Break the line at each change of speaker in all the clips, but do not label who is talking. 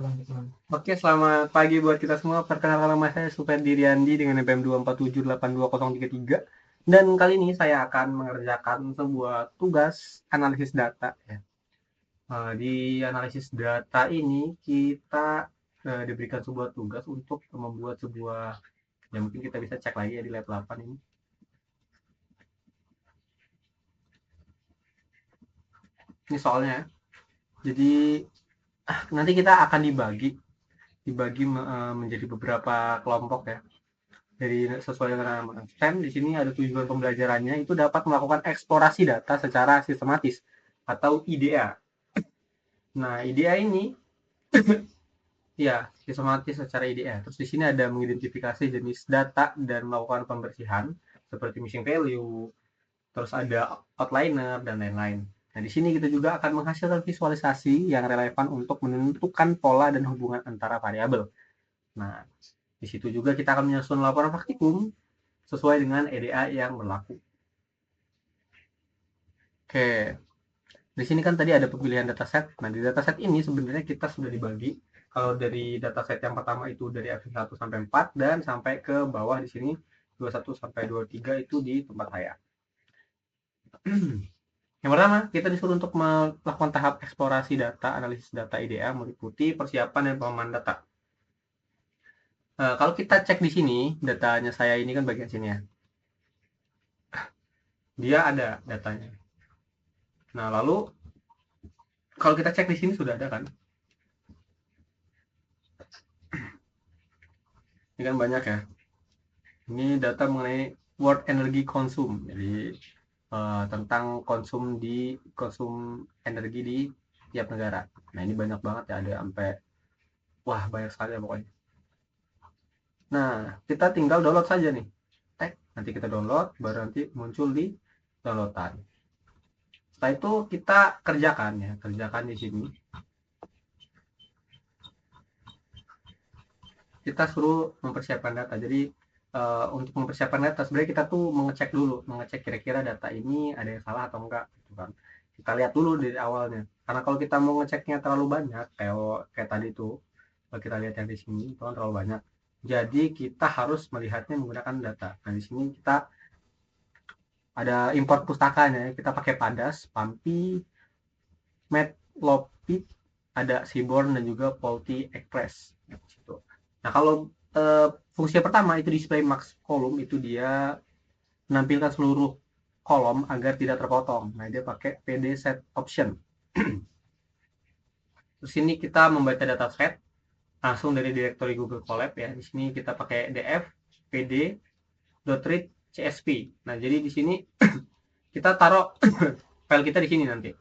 Oke, selamat pagi buat kita semua. Perkenalkan nama saya Superdiriandi dengan NPM 247828033. Dan kali ini saya akan mengerjakan sebuah tugas analisis data. Ya. Di analisis data ini kita diberikan sebuah tugas untuk membuat sebuah, ya mungkin kita bisa cek lagi ya di lab 8 ini. Ini soalnya. Jadi nanti kita akan dibagi menjadi beberapa kelompok ya. Jadi sesuai dengan nama STEM, di sini ada tujuan pembelajarannya itu dapat melakukan eksplorasi data secara sistematis atau IDA. Nah, IDA ini ya sistematis secara IDA. Terus di sini ada mengidentifikasi jenis data dan melakukan pembersihan seperti missing value, terus ada outliner dan lain-lain. Nah, di sini kita juga akan menghasilkan visualisasi yang relevan untuk menentukan pola dan hubungan antara variabel. Nah, di situ juga kita akan menyusun laporan praktikum sesuai dengan EDA yang berlaku. Oke, di sini kan tadi ada pemilihan dataset. Nah, di dataset ini sebenarnya kita sudah dibagi. Kalau dari dataset yang pertama itu dari F1 sampai 4 dan sampai ke bawah di sini 21 sampai 23 itu di tempat saya. Yang pertama, kita disuruh untuk melakukan tahap eksplorasi data, analisis data IDA, meliputi persiapan dan pemahaman data. Kalau kita cek di sini, datanya saya ini kan bagian sini ya. Dia ada datanya. Nah, lalu kalau kita cek di sini sudah ada kan? Ini kan banyak ya. Ini data mengenai world energy consume. Jadi tentang konsum energi di tiap negara. Nah, ini banyak banget ya, ada sampai wah banyak sekali ya pokoknya. Nah, kita tinggal download saja nih. Nanti kita download, baru nanti muncul di downloadan. Setelah itu kita kerjakan ya, kerjakan di sini. Kita suruh mempersiapkan data. Jadi untuk mempersiapkan data sebenarnya kita tuh mengecek kira-kira data ini ada yang salah atau enggak gitu kan. Kita lihat dulu dari awalnya. Karena kalau kita mau ngeceknya terlalu banyak kayak tadi tuh kalau kita lihat yang di sini itu kan terlalu banyak. Jadi kita harus melihatnya menggunakan data. Nah, di sini kita ada import pustakanya. Kita pakai Padas, PAMPI, Matplotlib, ada Seaborn dan juga Polti Express. Nah, kalau fungsi pertama itu display max kolom, itu dia menampilkan seluruh kolom agar tidak terpotong. Nah, dia pakai PD set option. Terus ini kita membaca data set langsung dari direktori Google Colab ya. Di sini kita pakai df pd.read csv. Nah, jadi di sini kita taruh file kita di sini nanti.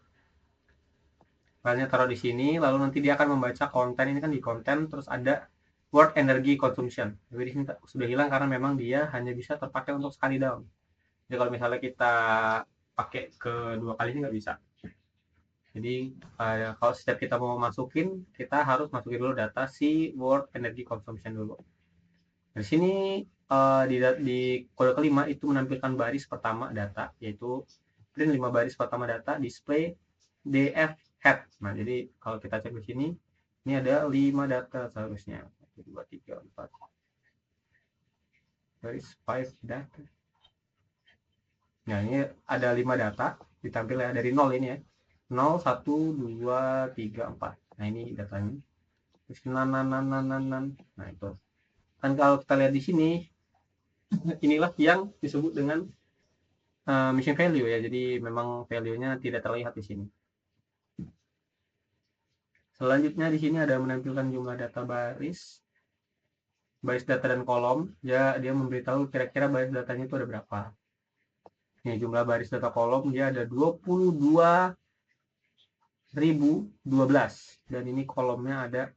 Filenya taruh di sini, lalu nanti dia akan membaca konten. Ini kan di konten, terus ada word energy consumption. Jadi di sini sudah hilang karena memang dia hanya bisa terpakai untuk sekali down. Jadi kalau misalnya kita pakai kedua kalinya nggak bisa. Jadi kalau setiap kita mau masukin, kita harus masukin dulu data si word energy consumption dulu. Di sini di kode kelima itu menampilkan baris pertama data, yaitu print 5 baris pertama data, display df head. Nah, jadi kalau kita cek di sini, ini ada 5 data seharusnya. 1, 2, 3, 4. Baris 5 data. Nah, ini ada 5 data, ditampil ya dari 0 ini ya. 0, 1, 2, 3, 4. Nah, ini datanya. Terus nah itu. Kan kalau kita lihat di sini, inilah yang disebut dengan mission value ya. Jadi memang value-nya tidak terlihat di sini. Selanjutnya di sini ada menampilkan jumlah data baris data dan kolom. Ya, dia memberitahu kira-kira baris datanya itu ada berapa. Ini jumlah baris data kolom dia ada 22.012 dan ini kolomnya ada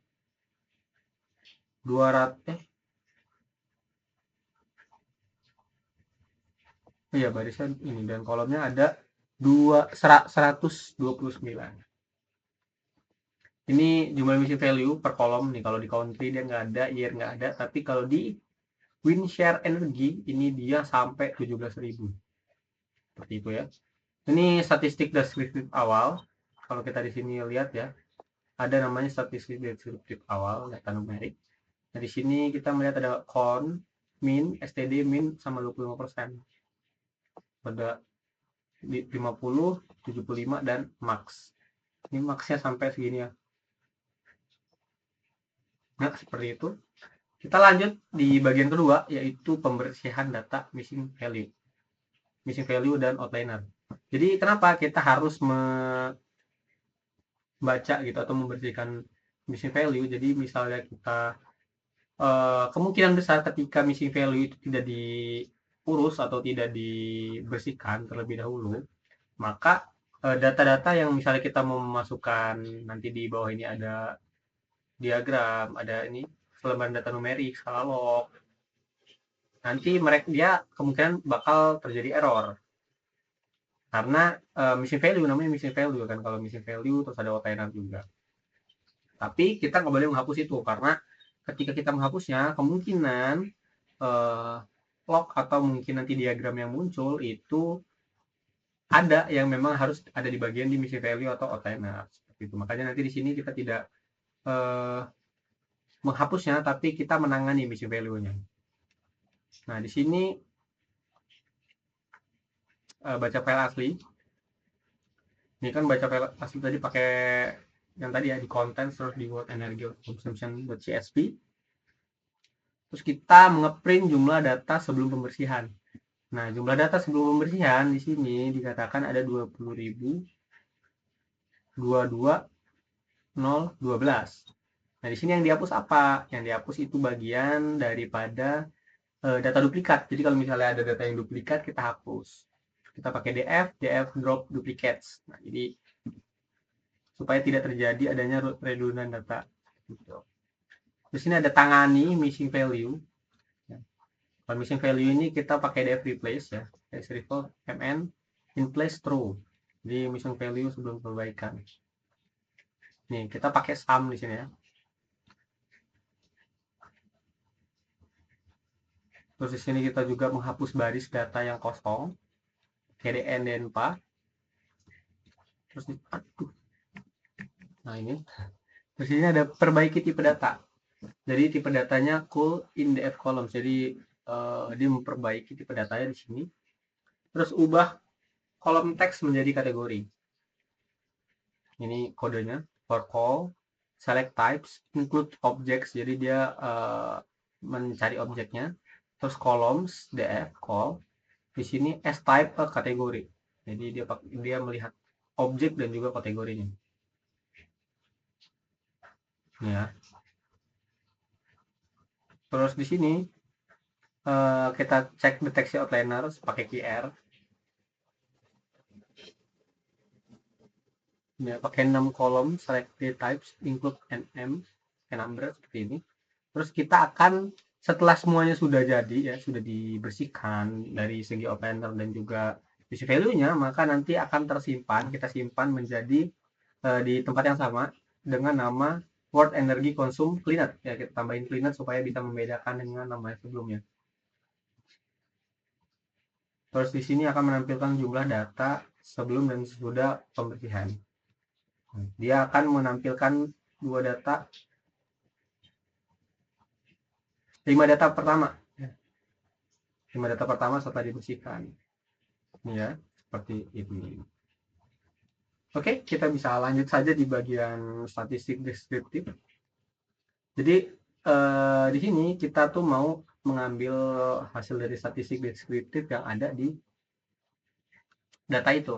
200 iya barisan ini dan kolomnya ada 129. Ini jumlah missing value per kolom nih. Kalau di country dia nggak ada, year nggak ada, tapi kalau di WinShare Energy ini dia sampai 17.000. Seperti itu ya. Ini statistik deskriptif awal. Kalau kita di sini lihat ya, ada namanya statistik deskriptif awal, data numerik. Nah, di sini kita melihat ada count, min, std, min sama 25%. Pada 50, 75 dan max. Ini maxnya sampai segini ya. Nah, seperti itu. Kita lanjut di bagian kedua, yaitu pembersihan data missing value. Missing value dan outliner. Jadi kenapa kita harus membaca gitu atau membersihkan missing value? Jadi misalnya kita kemungkinan besar ketika missing value itu tidak diurus atau tidak dibersihkan terlebih dahulu, maka data-data yang misalnya kita mau memasukkan, nanti di bawah ini ada diagram, ada ini lembaran data numerik, skala log, nanti dia kemungkinan bakal terjadi error karena missing value, namanya missing value kan. Kalau missing value terus ada outliner juga, tapi kita nggak boleh menghapus itu, karena ketika kita menghapusnya kemungkinan log atau mungkin nanti diagram yang muncul itu ada yang memang harus ada di bagian di missing value atau outliner seperti itu. Makanya nanti di sini kita tidak menghapusnya, tapi kita menangani missing value-nya. Nah, di sini baca file asli. Ini kan baca file asli tadi pakai yang tadi ya, di content terus di word energy consumption.csv. Terus kita ngeprint jumlah data sebelum pembersihan. Nah, jumlah data sebelum pembersihan di sini dikatakan ada 20.022.012. Nah, di sini yang dihapus apa? Yang dihapus itu bagian daripada data duplikat. Jadi kalau misalnya ada data yang duplikat, kita hapus. Kita pakai df drop duplicates. Nah, jadi supaya tidak terjadi adanya redundant data. Di sini ada tangani missing value. Kalau missing value ini kita pakai df replace ya, resolve mn in place true. Jadi missing value sebelum perbaikan. Nih, kita pakai sum di sini ya. Terus di sini kita juga menghapus baris data yang kosong, kdn denpa. Terus nah ini. Terus ini ada perbaiki tipe data. Jadi tipe datanya cool in df column. Jadi dia memperbaiki tipe datanya di sini. Terus ubah kolom teks menjadi kategori. Ini kodenya for call, select types, include objects. Jadi dia mencari objeknya. Terus columns df call. Di sini as type kategori. Jadi dia melihat objek dan juga kategorinya. Ya. Terus di sini kita cek deteksi outliner pakai QR. Ya, pakai 6 kolom, select types, include nm, number seperti ini. Terus kita akan setelah semuanya sudah jadi ya, sudah dibersihkan dari segi outliner dan juga isi value-nya, maka nanti akan tersimpan, kita simpan menjadi di tempat yang sama dengan nama word energy consume cleaner. Ya, kita tambahin cleaner supaya bisa membedakan dengan nama sebelumnya. Terus di sini akan menampilkan jumlah data sebelum dan sesudah pembersihan. Dia akan menampilkan 5 data pertama. 5 data pertama setelah dibersihkan. Ini ya, seperti ini. Oke, kita bisa lanjut saja di bagian statistik deskriptif. Jadi di sini kita tuh mau mengambil hasil dari statistik deskriptif yang ada di data itu.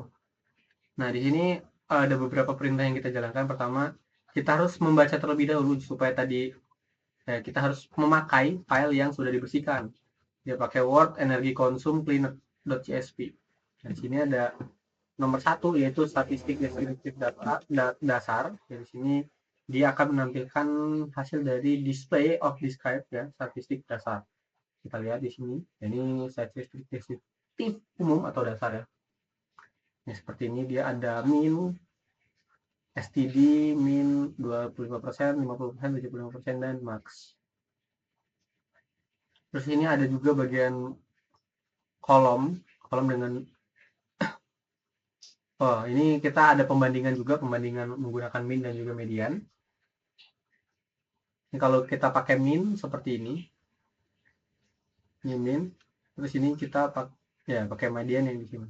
Nah, di sini ada beberapa perintah yang kita jalankan. Pertama, kita harus membaca terlebih dahulu supaya tadi kita harus memakai file yang sudah dibersihkan. Dia pakai word energy consume cleaner.csv. Nah, di sini ada nomor 1 yaitu statistik deskriptif data dasar. Di sini dia akan menampilkan hasil dari display of described ya, statistik dasar. Kita lihat di sini. Ini statistik deskriptif umum atau dasar ya. Nah, seperti ini dia ada min, std, min 25%, 50%, 75% dan max. Terus ini ada juga bagian kolom dengan Oh, ini kita ada pembandingan juga, pembandingan menggunakan mean dan juga median. Ini kalau kita pakai mean seperti ini mean, terus ini kita pakai median yang di sini.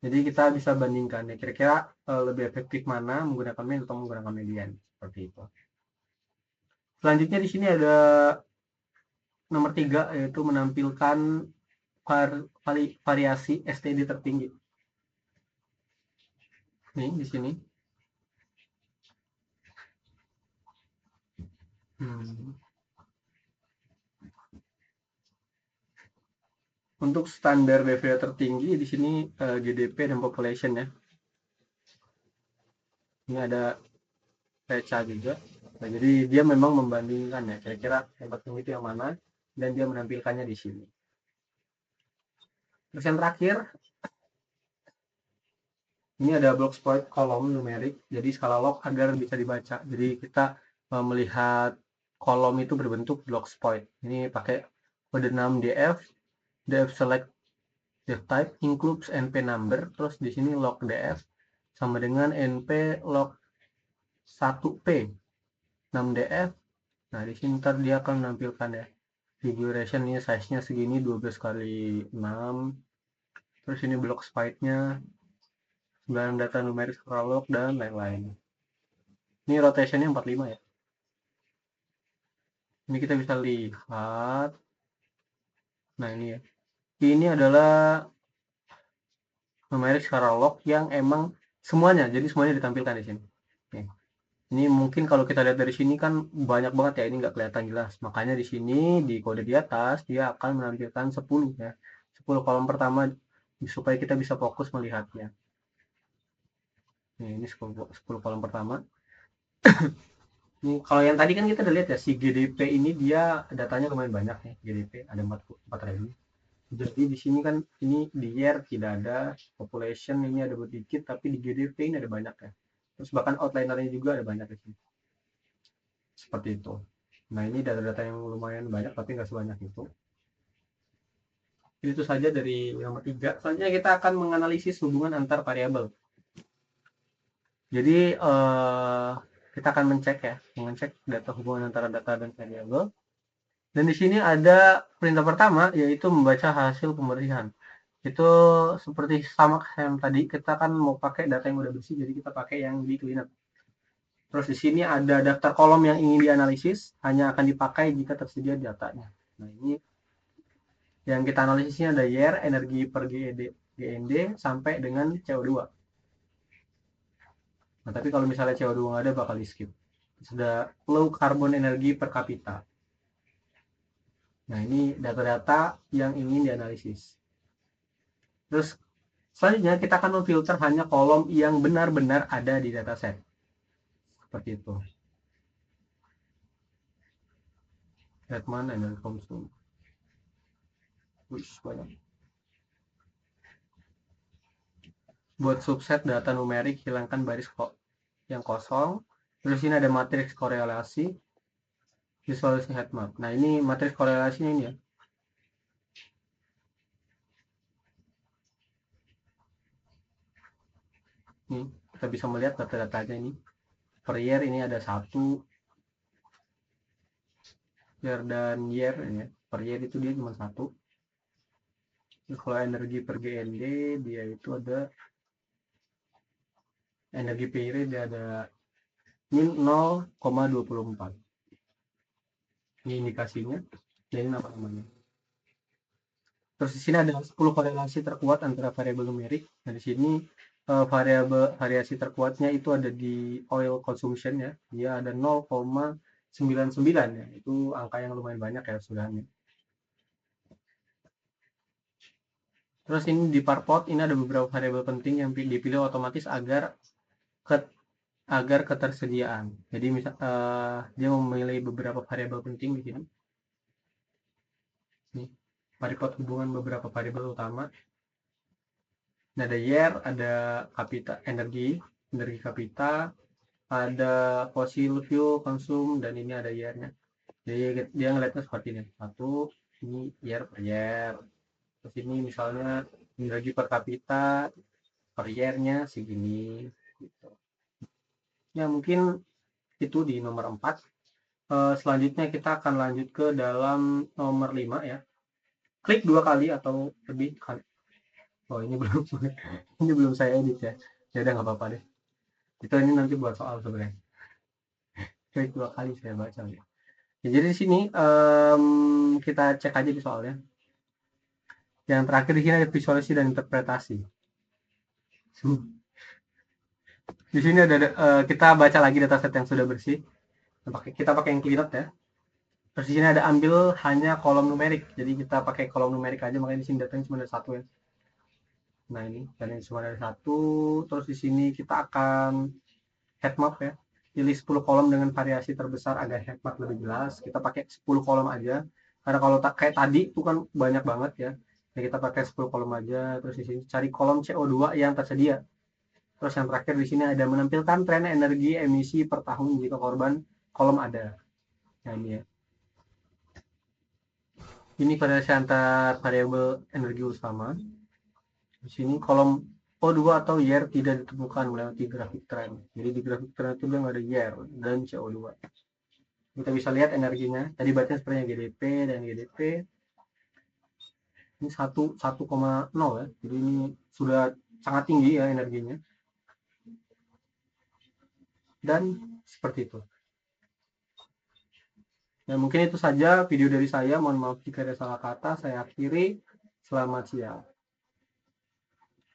Jadi kita bisa bandingkan ya kira-kira lebih efektif mana menggunakan mean atau menggunakan median seperti itu. Selanjutnya di sini ada nomor 3 yaitu menampilkan variasi STD tertinggi. Nih di sini. Hmm. Untuk standar behavior tertinggi di sini GDP dan population ya. Ini ada Reca juga. Nah, jadi dia memang membandingkan ya kira-kira yang tertinggi itu yang mana dan dia menampilkannya di sini. Terus yang terakhir ini ada block exploit kolom numerik, jadi skala log agar bisa dibaca. Jadi kita melihat kolom itu berbentuk block exploit. Ini pakai kode 6 DF, DF select def type includes np number, terus di sini log df sama dengan np log 1p 6df. Nah di sini ntar dia akan menampilkan ya figuration ini size-nya segini 12 kali 6, terus ini block exploit-nya 9 data numerik prolog dan lain-lain. Ini rotationnya 45 ya. Ini kita bisa lihat. Nah ini ya. Ini adalah numerik secara log yang emang semuanya. Jadi semuanya ditampilkan di sini. Nih. Ini mungkin kalau kita lihat dari sini kan banyak banget ya. Ini nggak kelihatan jelas. Makanya di sini di kode di atas dia akan menampilkan 10 ya. 10 kolom pertama supaya kita bisa fokus melihatnya. Nih, ini 10 kolom pertama. Nih, kalau yang tadi kan kita udah lihat ya si GDP ini dia datanya lumayan banyak ya GDP ada 4.000. Jadi di sini kan ini di year tidak ada, population ini ada sedikit, tapi di GDP ini ada banyak ya. Terus bahkan outlinernya juga ada banyak di sini. Seperti itu. Nah ini data-data yang lumayan banyak tapi nggak sebanyak itu. Itu saja dari nomor 3. Selanjutnya kita akan menganalisis hubungan antar variabel. Jadi kita akan mengecek data hubungan antara data dan variabel. Dan di sini ada perintah pertama yaitu membaca hasil pembersihan. Itu seperti sama kayak yang tadi, kita kan mau pakai data yang udah bersih, jadi kita pakai yang di cleaner. Terus di sini ada daftar kolom yang ingin dianalisis, hanya akan dipakai jika tersedia datanya. Nah ini yang kita analisisnya ada year, energi per GND sampai dengan CO2. Nah tapi kalau misalnya CO2 nggak ada bakal di skip. Sudah low carbon energi per kapita. Nah ini data-data yang ingin dianalisis. Terus selanjutnya kita akan memfilter hanya kolom yang benar-benar ada di dataset. Seperti itu. Redman and Comsum. Wih, banyak. Buat subset data numerik, hilangkan baris kok yang kosong. Terus ini ada matriks korelasi, visualisasi headmap. Nah ini matriks korelasinya ini ya. Nih, kita bisa melihat data-datanya ini. Per year ini ada 1, year dan year ini ya. Per year itu dia cuma 1. Terus kalau energi per GND dia itu ada energi per year dia ada min 0,24. Ini indikasinya. Jadi apa namanya? Terus di sini ada 10 korelasi terkuat antara variabel numerik. Nah, di sini variasi terkuatnya itu ada di oil consumption ya. Dia ada 0,99 ya. Itu angka yang lumayan banyak ya sudahannya. Terus ini di parpot ini ada beberapa variabel penting yang dipilih otomatis agar ketersediaan. Jadi misal dia memilih beberapa variabel penting di sini. Nih, parpot hubungan beberapa variabel utama. Nah, ada year, ada kapita energi kapita, ada fossil fuel konsum, dan ini ada year-nya. Jadi dia ngeliatnya seperti ini. Satu, ini year per year. Terus ini misalnya energi per kapita, per year-nya segini gitu. Ya mungkin itu di nomor 4. Selanjutnya kita akan lanjut ke dalam nomor 5 ya. Klik 2 kali atau lebih kali. Oh ini belum ini belum saya edit ya. Ya udah nggak apa-apa deh. Itu ini nanti buat soal sebenarnya. Klik 2 kali saya baca ya. Ya, jadi di sini kita cek aja di soalnya. Yang terakhir di sini ada visualisasi dan interpretasi. Di sini ada kita baca lagi dataset yang sudah bersih. Kita pakai yang clean up ya. Terus di sini ada ambil hanya kolom numerik. Jadi kita pakai kolom numerik aja, makanya di sini datanya cuma ada satu ya. Nah ini dan yang cuma ada satu. Terus di sini kita akan head map ya. Pilih 10 kolom dengan variasi terbesar agar head map lebih jelas. Kita pakai 10 kolom aja. Karena kalau kayak tadi itu kan banyak banget ya. Ya kita pakai 10 kolom aja. Terus di sini cari kolom CO2 yang tersedia. Terus yang terakhir di sini ada menampilkan tren energi emisi per tahun jika korban kolom ada. Nah ini ya. Ini variasi antar variabel energi utama. Di sini kolom O2 atau year tidak ditemukan melewati grafik tren. Jadi di grafik tren itu dia nggak ada year dan CO2. Kita bisa lihat energinya. Tadi bacanya sepertinya GDP dan GDP. Ini 1,0 ya. Jadi ini sudah sangat tinggi ya energinya. Dan seperti itu. Ya mungkin itu saja video dari saya. Mohon maaf jika ada salah kata. Saya akhiri. Selamat siang.